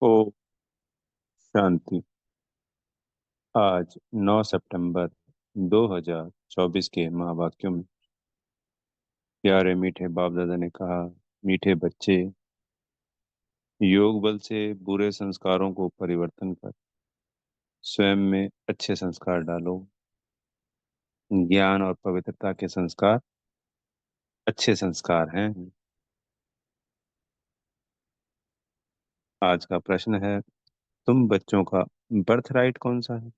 ओ शांति। आज 9 सितंबर 2024 के महावाक्यों में प्यारे मीठे बाप दादा ने कहा, मीठे बच्चे, योग बल से बुरे संस्कारों को परिवर्तन कर स्वयं में अच्छे संस्कार डालो। ज्ञान और पवित्रता के संस्कार अच्छे संस्कार हैं। आज का प्रश्न है, तुम बच्चों का बर्थ राइट कौन सा है?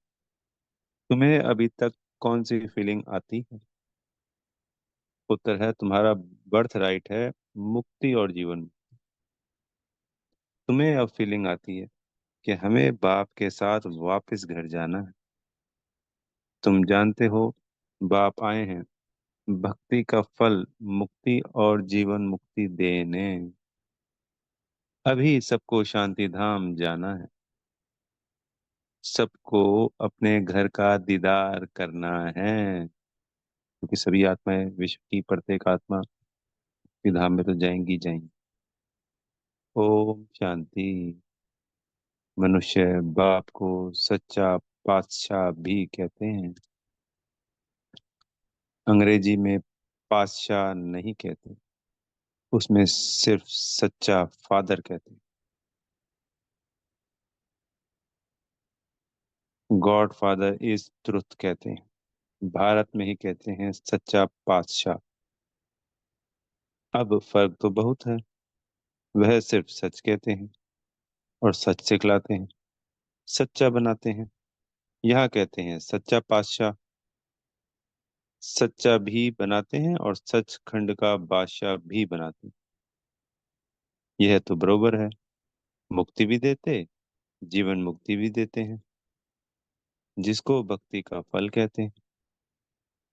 तुम्हें अभी तक कौन सी फीलिंग आती है? उत्तर है, तुम्हारा बर्थ राइट है मुक्ति और जीवन। तुम्हें अब फीलिंग आती है कि हमें बाप के साथ वापस घर जाना है। तुम जानते हो, बाप आए हैं भक्ति का फल मुक्ति और जीवन मुक्ति देने। अभी सबको शांति धाम जाना है। सबको अपने घर का दीदार करना है, क्योंकि सभी आत्माएं, विश्व की प्रत्येक आत्मा मुक्ति धाम में तो जाएंगी जाएंगी। ओम शांति। मनुष्य बाप को सच्चा पातशाह भी कहते हैं। अंग्रेजी में पातशाह नहीं कहते, उसमें सिर्फ सच्चा फादर कहते हैं। गॉड फादर इज ट्रुथ कहते हैं। भारत में ही कहते हैं सच्चा पातशाह। अब फर्क तो बहुत है। वह सिर्फ सच कहते हैं और सच सिखलाते हैं, सच्चा बनाते हैं। यहाँ कहते हैं सच्चा पातशाह, सच्चा भी बनाते हैं और सचखंड का बादशाह भी बनाते हैं। यह तो बरोबर है। मुक्ति भी देते, जीवन मुक्ति भी देते हैं, जिसको भक्ति का फल कहते हैं।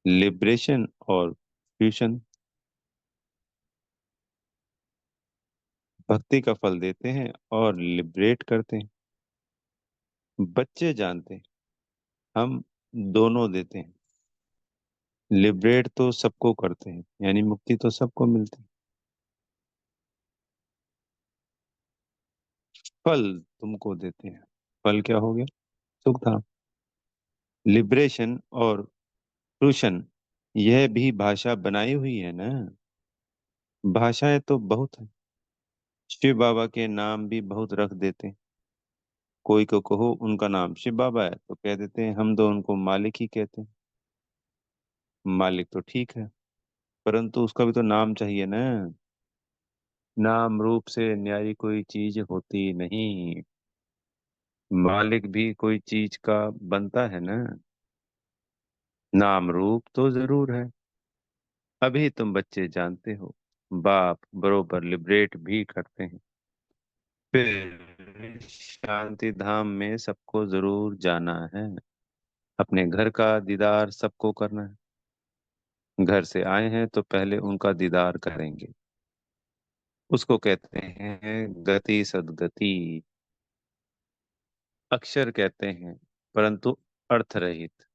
लिबरेशन और फ्यूशन। भक्ति का फल देते हैं और लिबरेट करते हैं। बच्चे जानते हैं, हम दोनों देते हैं। लिबरेट तो सबको करते हैं, यानी मुक्ति तो सबको मिलती है। फल तुमको देते हैं। फल क्या हो गया? सुख धाम। लिबरेशन और फ्यूशन, यह भी भाषा बनाई हुई है ना। भाषाएं तो बहुत है। शिव बाबा के नाम भी बहुत रख देते हैं। कोई को कहो उनका नाम शिव बाबा है तो कह देते हैं हम तो उनको मालिक ही कहते हैं। मालिक तो ठीक है, परंतु उसका भी तो नाम चाहिए ना। नाम रूप से न्यारी कोई चीज होती नहीं। मालिक भी कोई चीज का बनता है ना। नाम रूप तो जरूर है। अभी तुम बच्चे जानते हो, बाप बरोबर लिबरेट भी करते हैं। फिर शांति धाम में सबको जरूर जाना है। अपने घर का दीदार सबको करना है। घर से आए हैं तो पहले उनका दीदार करेंगे। उसको कहते हैं गति सदगति। अक्षर कहते हैं, परंतु अर्थ रहित।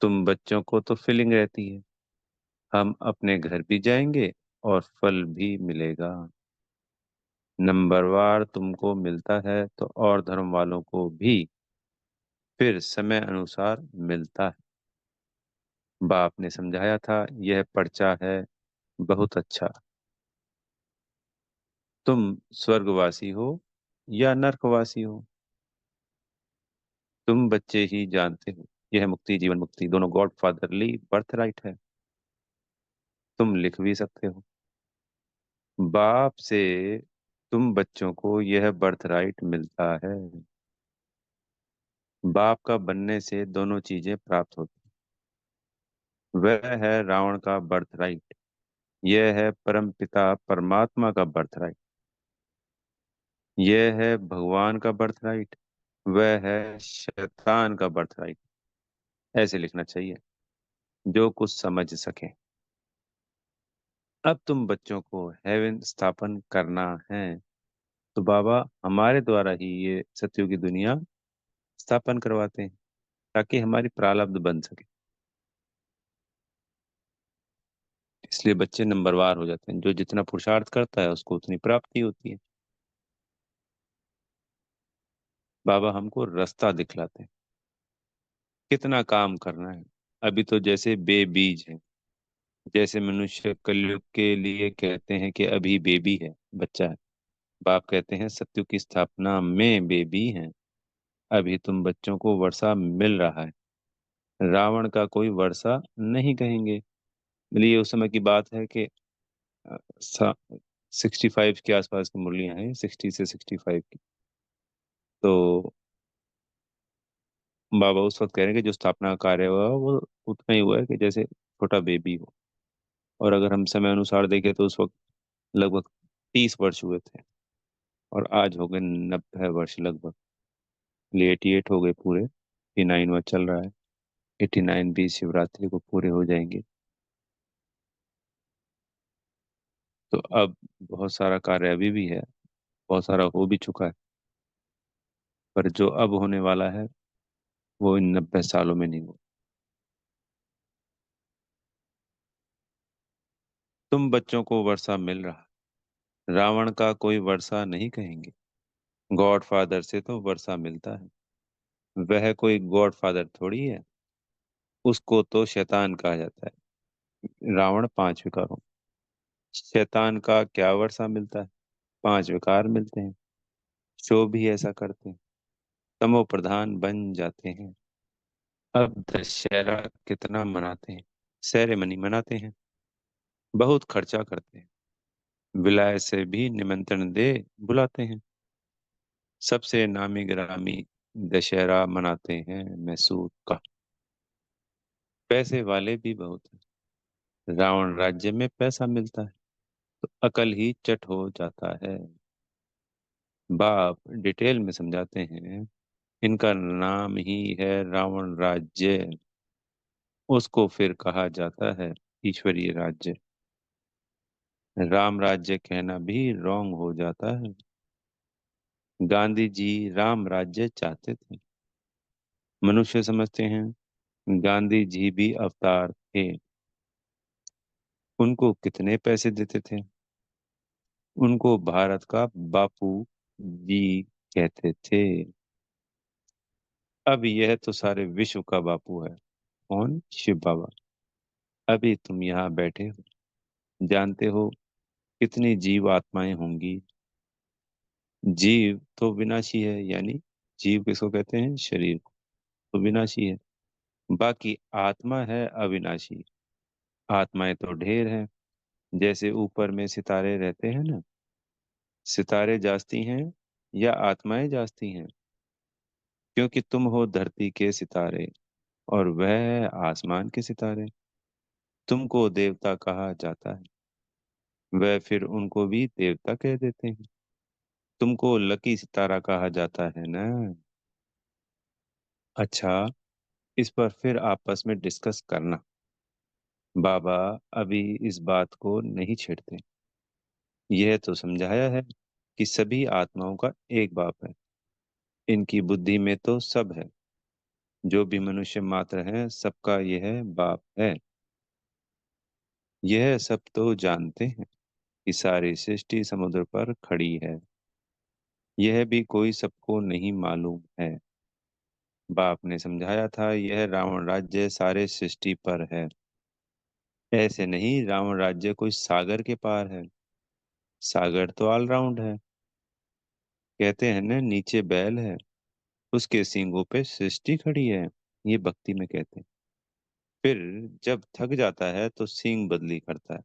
तुम बच्चों को तो फीलिंग रहती है, हम अपने घर भी जाएंगे और फल भी मिलेगा। नंबरवार तुमको मिलता है तो और धर्म वालों को भी फिर समय अनुसार मिलता है। बाप ने समझाया था, यह पर्चा है बहुत अच्छा। तुम स्वर्गवासी हो या नरकवासी हो, तुम बच्चे ही जानते हो। यह मुक्ति जीवन मुक्ति दोनों गॉड फादरली बर्थ राइट है। तुम लिख भी सकते हो। बाप से तुम बच्चों को यह बर्थ राइट मिलता है। बाप का बनने से दोनों चीजें प्राप्त होती। वह है रावण का बर्थ राइट, यह है परम पिता परमात्मा का बर्थ राइट। यह है भगवान का बर्थ राइट, वह है शैतान का बर्थ राइट। ऐसे लिखना चाहिए, जो कुछ समझ सके। अब तुम बच्चों को हेवन स्थापन करना है, तो बाबा हमारे द्वारा ही ये सत्यों की दुनिया स्थापन करवाते हैं, ताकि हमारी प्रारब्ध बन सके। इसलिए बच्चे नंबरवार हो जाते हैं। जो जितना पुरुषार्थ करता है उसको उतनी प्राप्ति होती है। बाबा हमको रास्ता दिखलाते हैं, कितना काम करना है। अभी तो जैसे बेबीज है, जैसे मनुष्य कलयुग के लिए कहते हैं कि अभी बेबी है, बच्चा है। बाप कहते हैं सत्युग की स्थापना में बेबी है, अभी तुम बच्चों को वर्षा मिल रहा है। रावण का कोई वर्षा नहीं कहेंगे। मतलब ये उस समय की बात है कि 65 के आसपास की मुरलियां हैं, 60 से 65 की। तो बाबा उस वक्त कह रहे हैं कि जो स्थापना का कार्य हुआ वो उतना ही हुआ है कि जैसे छोटा बेबी हो। और अगर हम समय अनुसार देखें तो उस वक्त लगभग 30 वर्ष हुए थे, और आज हो गए 90 वर्ष लगभग। 88 हो गए पूरे, 89वां चल रहा है। 89 भी शिवरात्रि को पूरे हो जाएंगे। तो अब बहुत सारा कार्य अभी भी है, बहुत सारा हो भी चुका है, पर जो अब होने वाला है वो इन 90 सालों में नहीं हो। तुम बच्चों को वर्षा मिल रहा, रावण का कोई वर्षा नहीं कहेंगे। गॉड फादर से तो वर्षा मिलता है, वह कोई गॉड फादर थोड़ी है। उसको तो शैतान कहा जाता है। रावण 5 विकारों, शैतान का क्या वर्षा मिलता है? 5 विकार मिलते हैं। शो भी ऐसा करते हैं, तमो प्रधान बन जाते हैं। अब दशहरा कितना मनाते हैं, सेरेमनी मनाते हैं, बहुत खर्चा करते हैं, विलायत से भी निमंत्रण दे बुलाते हैं। सबसे नामी गिरामी दशहरा मनाते हैं मैसूर का। पैसे वाले भी बहुत हैं, रावण राज्य में पैसा मिलता है तो अकल ही चट हो जाता है। बाप डिटेल में समझाते हैं, इनका नाम ही है रावण राज्य, उसको फिर कहा जाता है ईश्वरीय राज्य। राम राज्य कहना भी रॉन्ग हो जाता है। गांधी जी राम राज्य चाहते थे, मनुष्य समझते हैं गांधी जी भी अवतार थे। उनको कितने पैसे देते थे? उनको भारत का बापू जी कहते थे। अब यह तो सारे विश्व का बापू है। कौन? शिव बाबा। अभी तुम यहाँ बैठे हो, जानते हो कितनी जीव आत्माएं होंगी? जीव तो विनाशी है, यानी जीव किसको कहते हैं? शरीर को। तो विनाशी है, बाकी आत्मा है अविनाशी। आत्माएं तो ढेर हैं, जैसे ऊपर में सितारे रहते हैं ना। सितारे जास्ती हैं या आत्माएं जास्ती हैं? क्योंकि तुम हो धरती के सितारे और वह है आसमान के सितारे। तुमको देवता कहा जाता है, वह फिर उनको भी देवता कह देते हैं। तुमको लकी सितारा कहा जाता है ना। अच्छा, इस पर फिर आपस में डिस्कस करना। बाबा अभी इस बात को नहीं छेड़ते। यह तो समझाया है कि सभी आत्माओं का एक बाप है। इनकी बुद्धि में तो सब है, जो भी मनुष्य मात्र है सबका यह बाप है। यह सब तो जानते हैं कि सारी सृष्टि समुद्र पर खड़ी है, यह भी कोई सबको नहीं मालूम है। बाप ने समझाया था यह रावण राज्य सारे सृष्टि पर है। ऐसे नहीं, रावण राज्य कोई सागर के पार है। सागर तो ऑलराउंड है। कहते हैं ना, नीचे बैल है, उसके सींगों पे सृष्टि खड़ी है। ये भक्ति में कहते हैं। फिर जब थक जाता है तो सींग बदली करता है।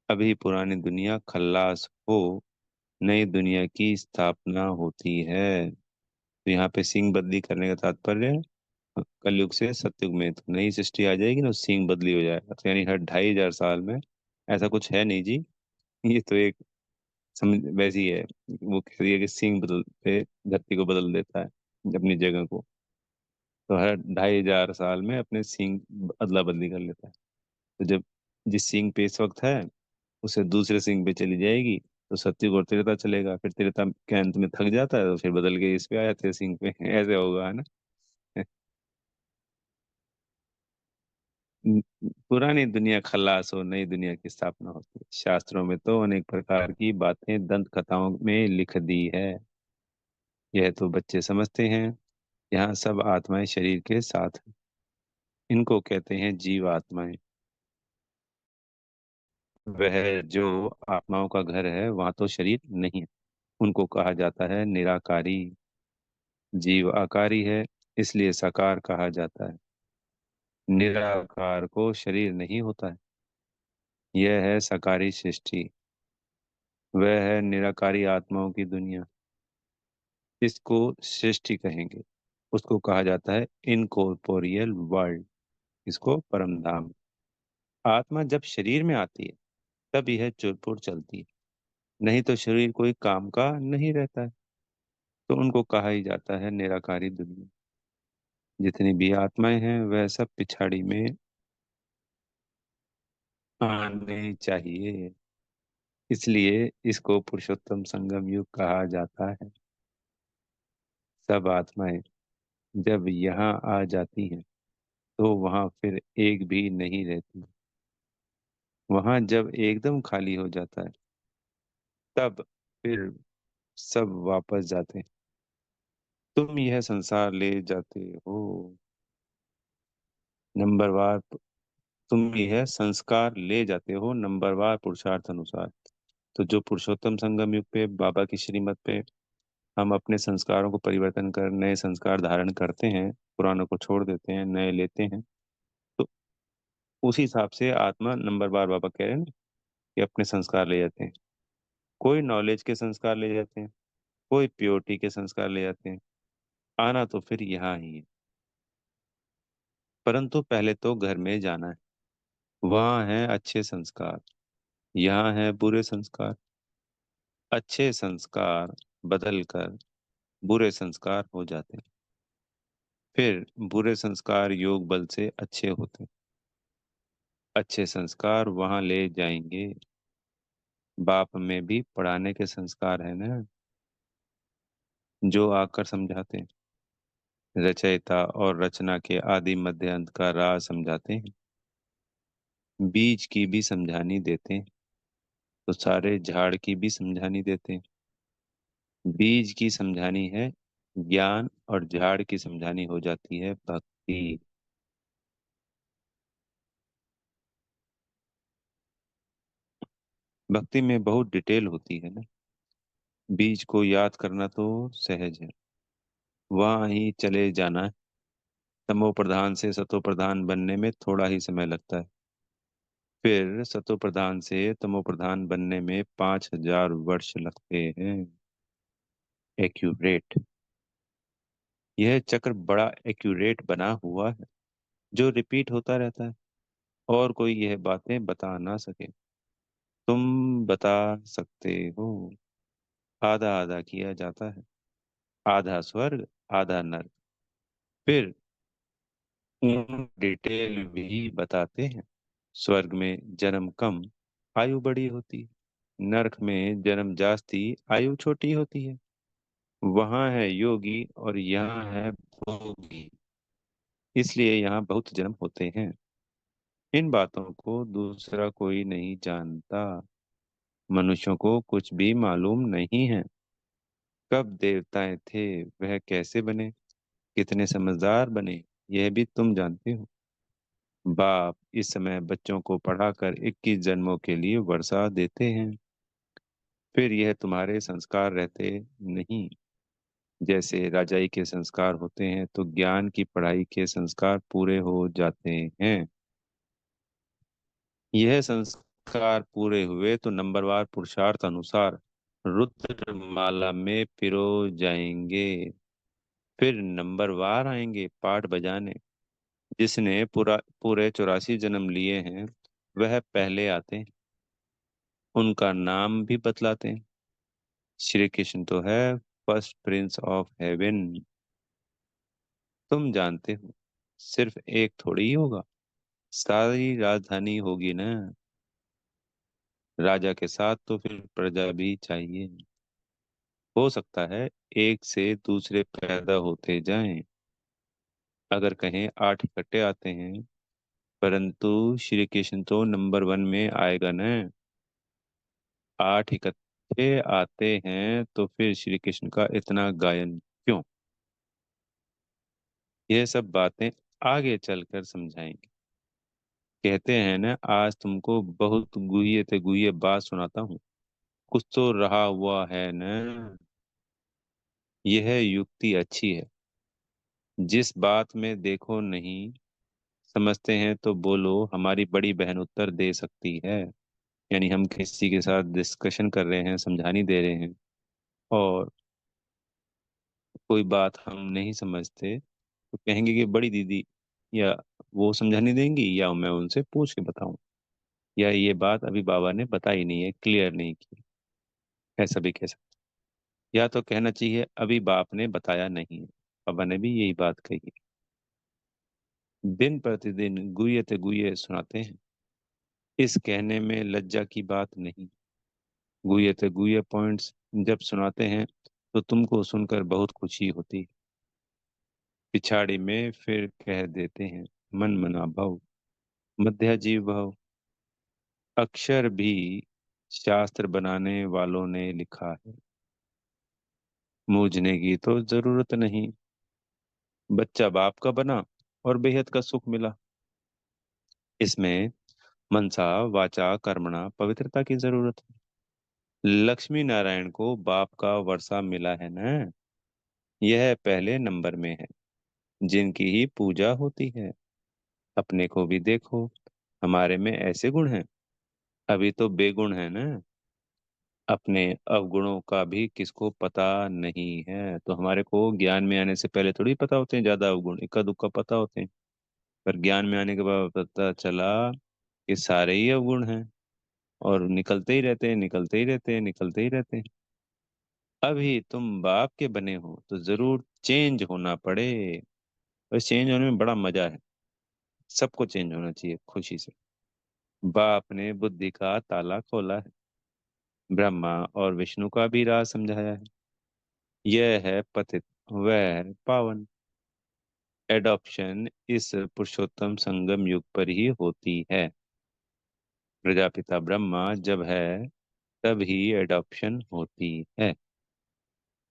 अभी पुरानी दुनिया खल्लास हो, नई दुनिया की स्थापना होती है। तो यहाँ पे सींग बदली करने का तात्पर्य कलयुग से सतयुग में तो नई सृष्टि आ जाएगी ना, सींग बदली हो जाएगा। तो यानी हर 2500 साल में। ऐसा कुछ है नहीं जी, ये तो एक समझ वैसी है। वो कह रही है कि सींग बदल पे धरती को बदल देता है, अपनी जगह को। तो हर 2500 साल में अपने सींग अदला बदली कर लेता है। तो जब जिस सींग पे इस वक्त है उसे दूसरे सींग पे चली जाएगी, तो सत्युग और त्रेता चलेगा। फिर त्रेता के अंत में थक जाता है तो फिर बदल के इस पे आ जाते हैं सींग पे। ऐसे होगा, है ना। पुरानी दुनिया खल्लास हो, नई दुनिया की स्थापना होती है। शास्त्रों में तो अनेक प्रकार की बातें दंत कथाओं में लिख दी है। यह तो बच्चे समझते हैं। यहाँ सब आत्माएं शरीर के साथ हैं। इनको कहते हैं जीव आत्माएं। वह जो आत्माओं का घर है वहां तो शरीर नहीं है। उनको कहा जाता है निराकारी। जीव आकारी है, इसलिए साकार कहा जाता है। निराकार को शरीर नहीं होता है। यह है साकारी सृष्टि। वह है निराकारी आत्माओं की दुनिया। इसको सृष्टि कहेंगे। उसको कहा जाता है इनकॉर्पोरियल वर्ल्ड। इसको परम धाम। आत्मा जब शरीर में आती है तब यह चुरपुर चलती है। नहीं तो शरीर कोई काम का नहीं रहता है। तो उनको कहा ही जाता है निराकारी दुनिया। जितनी भी आत्माएं हैं वह सब पिछाड़ी में आने चाहिए। इसलिए इसको पुरुषोत्तम संगम युग कहा जाता है। सब आत्माएं जब यहाँ आ जाती हैं तो वहां फिर एक भी नहीं रहती। वहां जब एकदम खाली हो जाता है तब फिर सब वापस जाते हैं। तुम यह संसार ले जाते हो नंबरवार। तुम यह संस्कार ले जाते हो नंबरवार पुरुषार्थ अनुसार। तो जो पुरुषोत्तम संगम युग पे बाबा की श्रीमत पे हम अपने संस्कारों को परिवर्तन कर नए संस्कार धारण करते हैं, पुरानों को छोड़ देते हैं, नए लेते हैं। तो उसी हिसाब से आत्मा नंबरवार बाबा कह रहे हैं ना कि अपने संस्कार ले जाते हैं। कोई नॉलेज के संस्कार ले जाते हैं, कोई प्योरिटी के संस्कार ले जाते हैं। आना तो फिर यहाँ ही है। परंतु पहले तो घर में जाना है। वहाँ है अच्छे संस्कार, यहाँ है बुरे संस्कार। अच्छे संस्कार बदल कर बुरे संस्कार हो जाते हैं। फिर बुरे संस्कार योग बल से अच्छे होते हैं। अच्छे संस्कार वहां ले जाएंगे। बाप में भी पढ़ाने के संस्कार है ना, जो आकर समझाते हैं। रचयिता और रचना के आदि मध्य अंत का राज समझाते हैं। बीज की भी समझानी देते हैं तो सारे झाड़ की भी समझानी देते हैं। बीज की समझानी है ज्ञान और झाड़ की समझानी हो जाती है भक्ति। भक्ति में बहुत डिटेल होती है ना। बीज को याद करना तो सहज है। वहां ही चले जाना है। तमो प्रधान से सतो प्रधान बनने में थोड़ा ही समय लगता है। फिर सतो प्रधान से तमो प्रधान बनने में 5,000 वर्ष लगते हैं। एक्यूरेट। यह चक्र बड़ा एक्यूरेट बना हुआ है, जो रिपीट होता रहता है। और कोई यह बातें बता ना सके। तुम बता सकते हो। आधा आधा किया जाता है। आधा स्वर्ग, आधा नर्क। फिर डिटेल भी बताते हैं। स्वर्ग में जन्म कम, आयु बड़ी होती है। नरक में जन्म जास्ती, आयु छोटी होती है। वहां है योगी और यहाँ है भोगी। इसलिए यहाँ बहुत जन्म होते हैं। इन बातों को दूसरा कोई नहीं जानता। मनुष्यों को कुछ भी मालूम नहीं है। कब देवताएं थे, वह कैसे बने, कितने समझदार बने, यह भी तुम जानते हो। बाप इस समय बच्चों को पढ़ाकर 21 जन्मों के लिए वर्षा देते हैं। फिर यह तुम्हारे संस्कार रहते नहीं। जैसे राजाई के संस्कार होते हैं तो ज्ञान की पढ़ाई के संस्कार पूरे हो जाते हैं। यह संस्कार पूरे हुए तो नंबरवार पुरुषार्थ अनुसार रुद्र माला में पिरो जाएंगे। फिर नंबरवार आएंगे पाठ बजाने। जिसने पूरे 84 जन्म लिए हैं वह पहले आते हैं। उनका नाम भी बतलाते हैं। श्री कृष्ण तो है फर्स्ट प्रिंस ऑफ हेवन। तुम जानते हो सिर्फ एक थोड़ी ही होगा, सारी राजधानी होगी ना। राजा के साथ तो फिर प्रजा भी चाहिए। हो सकता है एक से दूसरे पैदा होते जाएं। अगर कहें 8 इकट्ठे आते हैं, परंतु श्री कृष्ण तो नंबर 1 में आएगा ना। 8 मीठे आते हैं तो फिर श्री कृष्ण का इतना गायन क्यों? ये सब बातें आगे चलकर समझाएंगे। कहते हैं ना, आज तुमको बहुत गुह्ये ते गुह्ये बात सुनाता हूँ। कुछ तो रहा हुआ है ना। यह युक्ति अच्छी है। जिस बात में देखो नहीं समझते हैं तो बोलो, हमारी बड़ी बहन उत्तर दे सकती है। यानी हम किसी के साथ डिस्कशन कर रहे हैं, समझानी दे रहे हैं, और कोई बात हम नहीं समझते तो कहेंगे कि बड़ी दीदी या वो समझानी देंगी, या मैं उनसे पूछ के बताऊं, या ये बात अभी बाबा ने बताई नहीं है, क्लियर नहीं की। ऐसा भी कह सकते। या तो कहना चाहिए अभी बाप ने बताया नहीं है। बाबा ने भी यही बात कही है। दिन प्रतिदिन गुये ते गुये सुनाते हैं। इस कहने में लज्जा की बात नहीं। गुये ते गुये पॉइंट्स जब सुनाते हैं तो तुमको सुनकर बहुत खुशी होती है। पिछाड़ी में फिर कह देते हैं, मन मना भव, मध्याजीव भव। अक्षर भी शास्त्र बनाने वालों ने लिखा है। मूझने की तो जरूरत नहीं। बच्चा बाप का बना और बेहद का सुख मिला। इसमें मनसा वाचा कर्मणा पवित्रता की जरूरत है। लक्ष्मी नारायण को बाप का वर्षा मिला है ना। यह पहले नंबर में है, जिनकी ही पूजा होती है। अपने को भी देखो, हमारे में ऐसे गुण हैं। अभी तो बेगुण है ना। अपने अवगुणों का भी किसको पता नहीं है। तो हमारे को ज्ञान में आने से पहले थोड़ी पता होते हैं, ज्यादा अवगुण इक्का दुक्का पता होते हैं। पर ज्ञान में आने के बाद पता चला कि सारे ही अवगुण हैं, और निकलते ही रहते हैं, निकलते ही रहते हैं, निकलते ही रहते हैं। अभी तुम बाप के बने हो तो जरूर चेंज होना पड़े। और चेंज होने में बड़ा मजा है। सबको चेंज होना चाहिए खुशी से। बाप ने बुद्धि का ताला खोला है। ब्रह्मा और विष्णु का भी राज समझाया है। यह है पतित, वह है पावन। एडॉप्शन इस पुरुषोत्तम संगम युग पर ही होती है। प्रजापिता ब्रह्मा जब है तब ही एडॉप्शन होती है।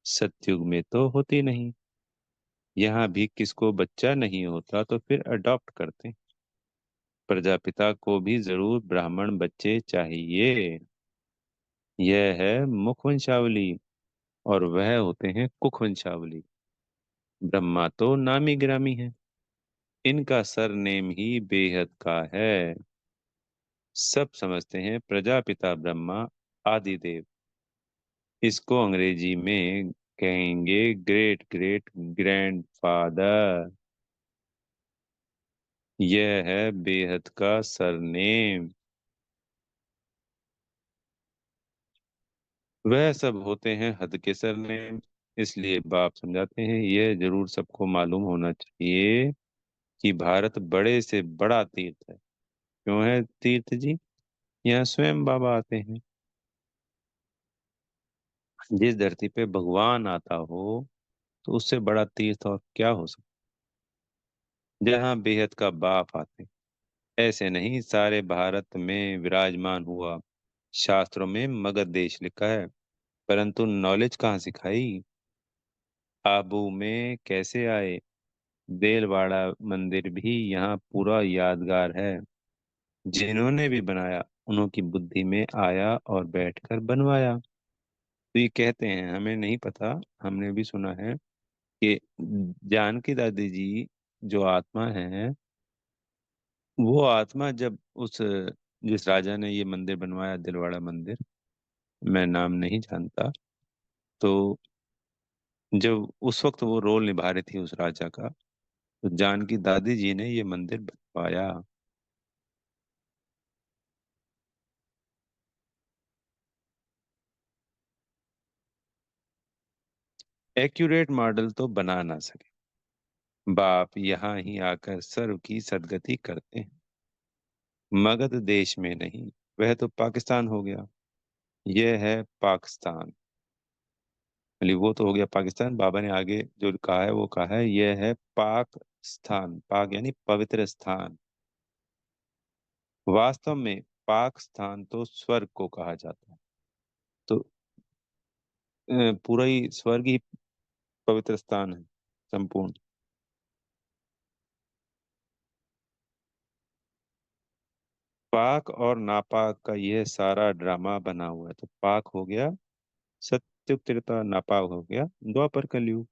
सतयुग में तो होती नहीं। यहाँ भी किसको बच्चा नहीं होता तो फिर अडॉप्ट करते। प्रजापिता को भी जरूर ब्राह्मण बच्चे चाहिए। यह है मुख वंशावली, और वह होते हैं कुख वंशावली। ब्रह्मा तो नामी गिरामी है। इनका सरनेम ही बेहद का है। सब समझते हैं प्रजापिता ब्रह्मा आदिदेव। इसको अंग्रेजी में कहेंगे ग्रेट ग्रेट ग्रैंडफादर। यह है बेहद का सरनेम। वह सब होते हैं हद के सरनेम। इसलिए बाप समझाते हैं, यह जरूर सबको मालूम होना चाहिए कि भारत बड़े से बड़ा तीर्थ है। क्यों है तीर्थ जी? यहाँ स्वयं बाबा आते हैं। जिस धरती पे भगवान आता हो तो उससे बड़ा तीर्थ और क्या हो सकता। जहाँ बेहद का बाप आते। ऐसे नहीं, सारे भारत में विराजमान हुआ। शास्त्रों में मगध देश लिखा है, परंतु नॉलेज कहाँ सिखाई। आबू में कैसे आए। देलवाड़ा मंदिर भी यहाँ पूरा यादगार है। जिन्होंने भी बनाया उन्हों की बुद्धि में आया और बैठकर बनवाया। तो ये कहते हैं, हमें नहीं पता, हमने भी सुना है कि जानकी दादी जी जो आत्मा है, वो आत्मा जब उस जिस राजा ने ये मंदिर बनवाया, दिलवाड़ा मंदिर, मैं नाम नहीं जानता, तो जब उस वक्त वो रोल निभा रही थी उस राजा का, तो जानकी दादी जी ने ये मंदिर बनवाया। एक्यूरेट मॉडल तो बना ना सके। बाप यहाँ ही आकर सर्व की सदगति करते हैं। मगध देश में नहीं, वह तो पाकिस्तान हो गया। यह है पाकिस्तान। मतलब वो तो हो गया पाकिस्तान। बाबा ने आगे जो कहा है वो कहा है, यह है पाक स्थान। पाक यानी पवित्र स्थान। वास्तव में पाक स्थान तो स्वर्ग को कहा जाता है। तो पूरा ही स्वर्ग ही पवित्र स्थान है, संपूर्ण। पाक और नापाक का यह सारा ड्रामा बना हुआ है। तो पाक हो गया सत्युग त्रेता, नापाक हो गया द्वापर कलयुग।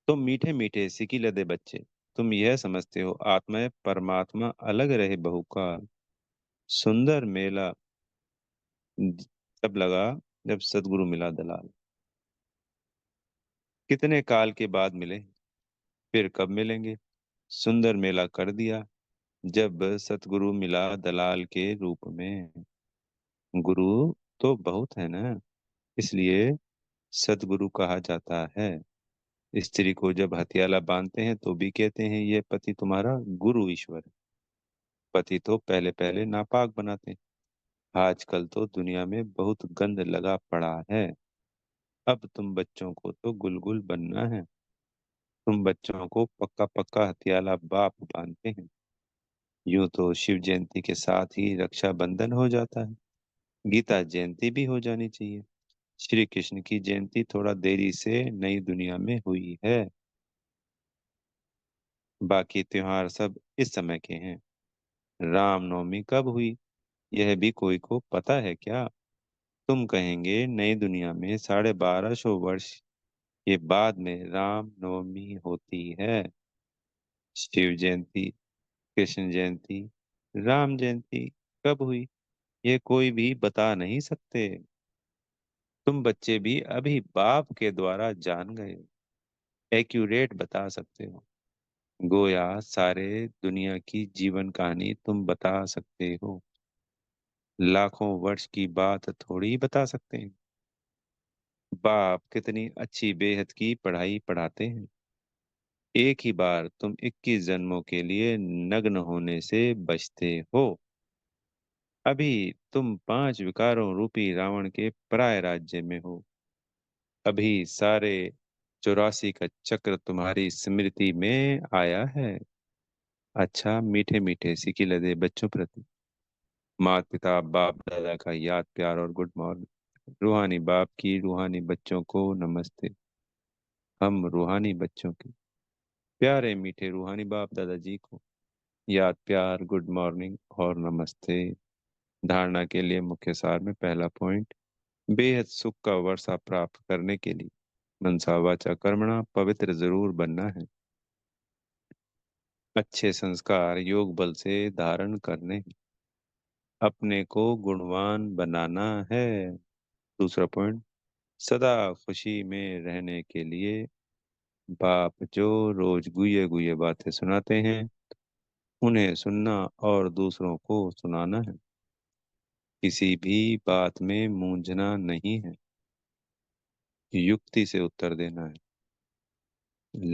तुम मीठे मीठे सिकी लदे बच्चे, तुम यह समझते हो आत्मा परमात्मा अलग रहे बहुकाल। सुंदर मेला तब लगा जब सदगुरु मिला दलाल। कितने काल के बाद मिले, फिर कब मिलेंगे। सुंदर मेला कर दिया जब सतगुरु मिला दलाल के रूप में। गुरु तो बहुत है ना, इसलिए सतगुरु कहा जाता है। स्त्री को जब हथियाला बांधते हैं तो भी कहते हैं ये पति तुम्हारा गुरु ईश्वर है। पति तो पहले पहले नापाक बनाते हैं। आजकल तो दुनिया में बहुत गंद लगा पड़ा है। अब तुम बच्चों को तो गुलगुल बनना है। तुम बच्चों को पक्का पक्का हथियाला बाप बांधते हैं। यूं तो शिव जयंती के साथ ही रक्षाबंधन हो जाता है। गीता जयंती भी हो जानी चाहिए। श्री कृष्ण की जयंती थोड़ा देरी से नई दुनिया में हुई है। बाकी त्योहार सब इस समय के हैं। रामनवमी कब हुई, यह भी कोई को पता है क्या। तुम कहेंगे नई दुनिया में 1250 वर्ष के बाद में रामनवमी होती है। शिव जयंती, कृष्ण जयंती, राम जयंती कब हुई, ये कोई भी बता नहीं सकते। तुम बच्चे भी अभी बाप के द्वारा जान गए हो, एक्यूरेट बता सकते हो। गोया सारे दुनिया की जीवन कहानी तुम बता सकते हो। लाखों वर्ष की बात थोड़ी बता सकते हैं। बाप कितनी अच्छी बेहद की पढ़ाई पढ़ाते हैं। एक ही बार तुम 21 जन्मों के लिए नग्न होने से बचते हो। अभी तुम 5 विकारों रूपी रावण के पराय राज्य में हो। अभी सारे 84 का चक्र तुम्हारी स्मृति में आया है। अच्छा मीठे मीठे सिकी लदे बच्चों प्रति माता पिता बाप दादा का याद प्यार और गुड मॉर्निंग। रूहानी बाप की रूहानी बच्चों को नमस्ते। हम रूहानी बच्चों के प्यारे मीठे रूहानी बाप दादाजी को याद प्यार गुड मॉर्निंग और नमस्ते। धारणा के लिए मुख्य सार में पहला पॉइंट, बेहद सुख का वर्षा प्राप्त करने के लिए मनसा वाचा कर्मणा पवित्र जरूर बनना है। अच्छे संस्कार योग बल से धारण करने हैं। अपने को गुणवान बनाना है। दूसरा पॉइंट, सदा खुशी में रहने के लिए बाप जो रोज गुये गुये बातें सुनाते हैं उन्हें सुनना और दूसरों को सुनाना है। किसी भी बात में मूंझना नहीं है, युक्ति से उत्तर देना है।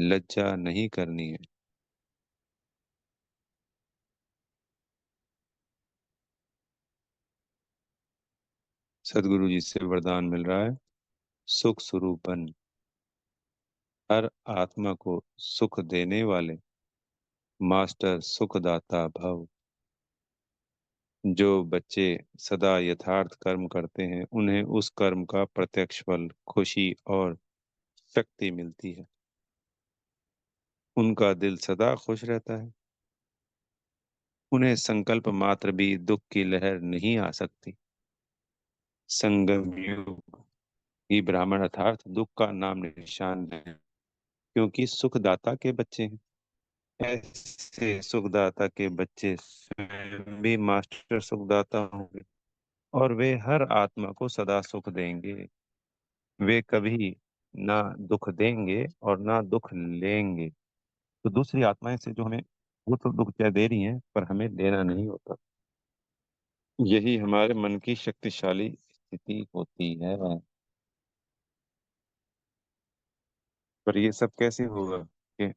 लज्जा नहीं करनी है। सदगुरु जी से वरदान मिल रहा है, सुख स्वरूप बन। हर आत्मा को सुख देने वाले मास्टर सुखदाता भव। जो बच्चे सदा यथार्थ कर्म करते हैं उन्हें उस कर्म का प्रत्यक्ष फल खुशी और शक्ति मिलती है। उनका दिल सदा खुश रहता है। उन्हें संकल्प मात्र भी दुख की लहर नहीं आ सकती। संगम युग ही ब्राह्मण अर्थात दुख का नाम निशान है, क्योंकि सुखदाता के बच्चे हैं। ऐसे सुखदाता के बच्चे स्वयं भी मास्टर सुखदाता होंगे और वे हर आत्मा को सदा सुख देंगे। वे कभी ना दुख देंगे और ना दुख लेंगे। तो दूसरी आत्माएं से जो हमें वो तो दुख क्या दे रही हैं पर हमें लेना नहीं होता। यही हमारे मन की शक्तिशाली स्थिति होती है। पर ये सब कैसे होगा कि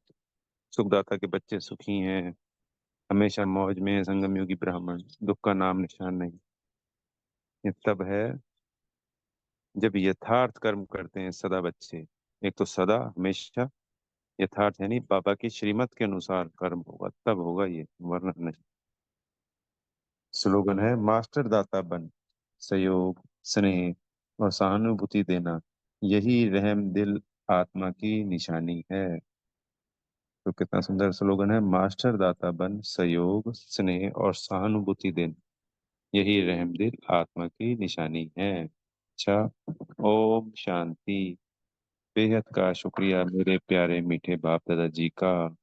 सुखदाता के बच्चे सुखी हैं, हमेशा मौज में है, संगम योगी ब्राह्मण, दुख का नाम निशान नहीं। ये तब है जब यथार्थ कर्म करते हैं सदा बच्चे। एक तो सदा हमेशा यथार्थ यानी बाबा की श्रीमत के अनुसार कर्म होगा तब होगा ये, वरना नहीं। स्लोगन है मास्टर दाता बन, सहयोग स्नेह और सहानुभूति देना, यही रहम दिल आत्मा की निशानी है। तो कितना सुंदर स्लोगन है, मास्टर दाता बन, सहयोग स्नेह और सहानुभूति देना, यही रहम दिल आत्मा की निशानी है। अच्छा। ओम शांति। बेहद का शुक्रिया मेरे प्यारे मीठे बाप दादाजी का।